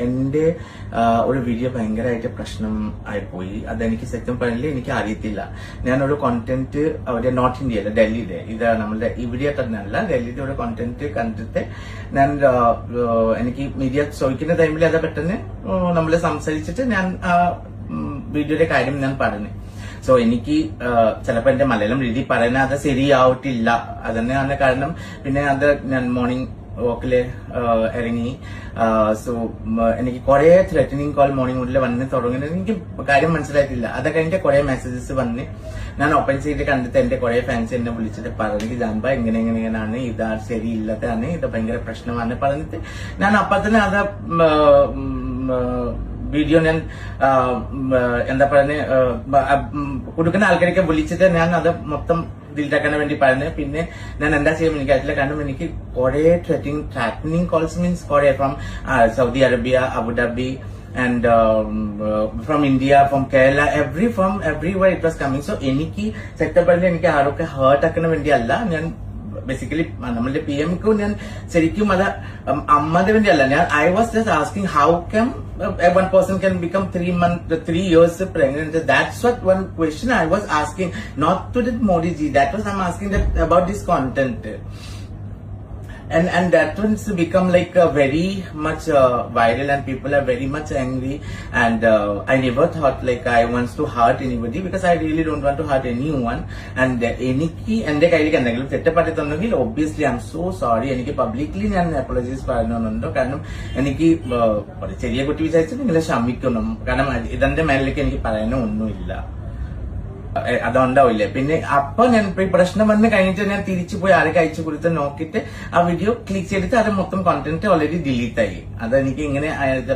എന്റെ ഒരു വീഡിയോ ഭയങ്കരമായിട്ട് പ്രശ്നം ആയിപ്പോയി. അതെനിക്ക് സത്യം പറഞ്ഞില്ല, എനിക്ക് അറിയത്തില്ല. ഞാനൊരു കോണ്ടന്റ് അവിടെ നോർത്ത് ഇന്ത്യയിലെ ഡൽഹിയിലെ, ഇത് നമ്മളുടെ ഇവിടെ തന്നെ അല്ല, ഡൽഹിയിലെ ഒരു കോണ്ടന്റ് കണ്ടിട്ട് ഞാൻ എനിക്ക് മീഡിയ ചോദിക്കുന്ന ടൈമിൽ അത് പെട്ടെന്ന് നമ്മൾ സംസാരിച്ചിട്ട് ഞാൻ വീഡിയോയുടെ കാര്യം ഞാൻ പറഞ്ഞു. സോ എനിക്ക് ചിലപ്പോ എന്റെ മലയാളം രീതി പറയുന്നത് അത് ശരിയാവട്ടില്ല. അതന്നെയാണ് കാരണം. പിന്നെ അത് ഞാൻ മോർണിംഗ് വാക്കില് ഇറങ്ങി. സോ എനിക്ക് കുറെ ത്രെറ്റനിങ് കോൾ മോർണിംഗ് മുതൽ വന്ന് തുടങ്ങുന്നത് എനിക്ക് കാര്യം മനസ്സിലായിട്ടില്ല. അതൊക്കെ എനിക്ക് കുറെ മെസ്സേജസ് വന്ന് ഞാൻ ഓപ്പൺ ചെയ്ത് കണ്ടിട്ട് എന്റെ കുറെ ഫാൻസ് എന്നെ വിളിച്ചിട്ട് പറഞ്ഞു, ജാൻബ എങ്ങനെയാണ്, ഇത് ശരിയില്ലാത്തതാണ്, ഇത് ഭയങ്കര പ്രശ്നമാണ് പറഞ്ഞിട്ട് ഞാൻ അപ്പൊ തന്നെ അത് വീഡിയോ ഞാൻ എന്താ പറയുന്നത് കൊടുക്കുന്ന ആൾക്കാരൊക്കെ വിളിച്ചിട്ട് ഞാൻ അത് മൊത്തം ഡിലീറ്റാക്കാൻ വേണ്ടി പറഞ്ഞു. പിന്നെ ഞാൻ എന്താ ചെയ്യാൻ എനിക്കറിയില്ല. കാരണം എനിക്ക് കുറെ ത്രെറ്റനിങ് കോൾസ് മീൻസ് കുറെ from Saudi Arabia, Abu Dhabi and from India, from Kerala, everywhere it was coming. So എനിക്ക് സെറ്റപ്പറിൽ എനിക്ക് ആരൊക്കെ ഹേർട്ട് ആക്കുന്ന വേണ്ടിയല്ല, ഞാൻ ബേസിക്കലി നമ്മളുടെ PM-ക്ക് ഞാൻ ശരിക്കും അത് അമ്മയുടെ വേണ്ടിയല്ല. ഞാൻ I was just asking how come one person can become 3 years pregnant. That's what one question I was asking, not to the Modi ji. That was I'm asking that about this content. And that one's become like very much viral and people are very much angry. And I never thought like I wants to hurt anybody because I really don't want to hurt anyone. And എനിക്ക് എന്റെ കയ്യിലേക്ക് എന്തെങ്കിലും തെറ്റപ്പെട്ടിട്ടുണ്ടെങ്കിൽ obviously I'm so sorry. എനിക്ക് publicly ഞാൻ apologise പറയുന്നുണ്ടോ. കാരണം എനിക്ക് ചെറിയ കുട്ടി വിചാരിച്ചിട്ട് നിങ്ങളെ ക്ഷമിക്കണം. കാരണം ഇതെന്റെ മേലിലേക്ക് എനിക്ക് പറയാനൊന്നുമില്ല, അതുണ്ടാവില്ലേ. പിന്നെ അപ്പൊ ഞാൻ പ്രശ്നം വന്ന് കഴിഞ്ഞിട്ട് ഞാൻ തിരിച്ചു പോയി ആരൊക്കെ അയച്ചു കൊടുത്ത് നോക്കിയിട്ട് ആ വീഡിയോ ക്ലിക്ക് ചെയ്തിട്ട് അത് മൊത്തം കോണ്ടന്റ് ഓൾറെഡി ഡിലീറ്റ് ആയി. അതെനിക്ക് ഇങ്ങനെ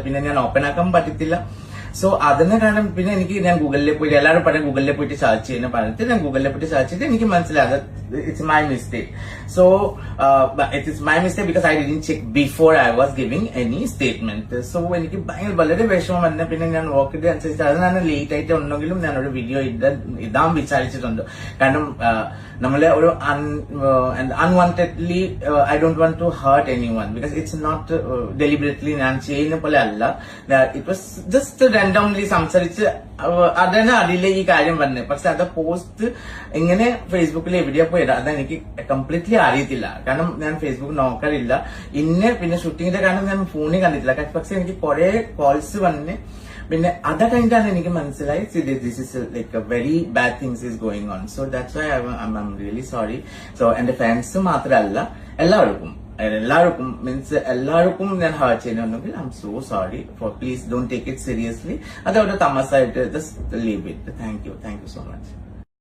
പിന്നെ ഞാൻ ഓപ്പൺ ആക്കാൻ പറ്റത്തില്ല. സോ അതിന് കാരണം പിന്നെ എനിക്ക് ഞാൻ ഗൂഗിളിൽ പോയിട്ട് എല്ലാവരും പറഞ്ഞ ഗൂഗിളിൽ പോയിട്ട് സെർച്ച് ചെയ്യുന്ന പറഞ്ഞിട്ട് ഞാൻ ഗൂഗിളിൽ പോയിട്ട് സെർച്ച് ചെയ്തിട്ട് എനിക്ക് മനസ്സിലായത് it's my mistake. So it is my mistake because I didn't check before I was giving any statement. So എനിക്ക് വളരെ വിഷമം വന്നെ. പിന്നെ ഞാൻ വർക്ക് അനുസരിച്ച് അത് ഞാൻ ലേറ്റ് ആയിട്ട് ഉണ്ടെങ്കിലും ഞാനൊരു വീഡിയോ ഇടാൻ വിചാരിച്ചിട്ടുണ്ട്. കാരണം നമ്മളെ ഒരു unwantedly I don't want to hurt any one because it's not deliberately ഞാൻ ചെയ്യുന്ന പോലെ അല്ല. ഇറ്റ് വാസ് ജസ്റ്റ് റാൻഡംലി സംസാരിച്ച് അതന്നെ അതിലെ ഈ കാര്യം വന്നത്. പക്ഷെ അത് പോസ്റ്റ് എങ്ങനെ ഫേസ്ബുക്കിൽ എവിടെയാ പോയത് അതെനിക്ക് കംപ്ലീറ്റ്ലി അറിയത്തില്ല. കാരണം ഞാൻ ഫേസ്ബുക്ക് നോക്കാറില്ല. പിന്നെ ഷൂട്ടിങ്ങിന്റെ കാരണം ഞാൻ ഫോണിൽ കണ്ടിട്ടില്ല. പക്ഷെ എനിക്ക് കുറെ കോൾസ് വന്ന് പിന്നെ അത് കഴിഞ്ഞിട്ടാണ് എനിക്ക് മനസ്സിലായി this is like very bad things is going on. So that's why I'm really sorry. So എന്റെ ഫാൻസ് മാത്രമല്ല എല്ലാവർക്കും മീൻസ് എല്ലാവർക്കും ഞാൻ ഹേർട്ട് ചെയ്യുന്നുണ്ടെങ്കിൽ I'm so sorry. For please don't take it seriously. അതവിടെ തമാശായിട്ട് just leave it. Thank you so much.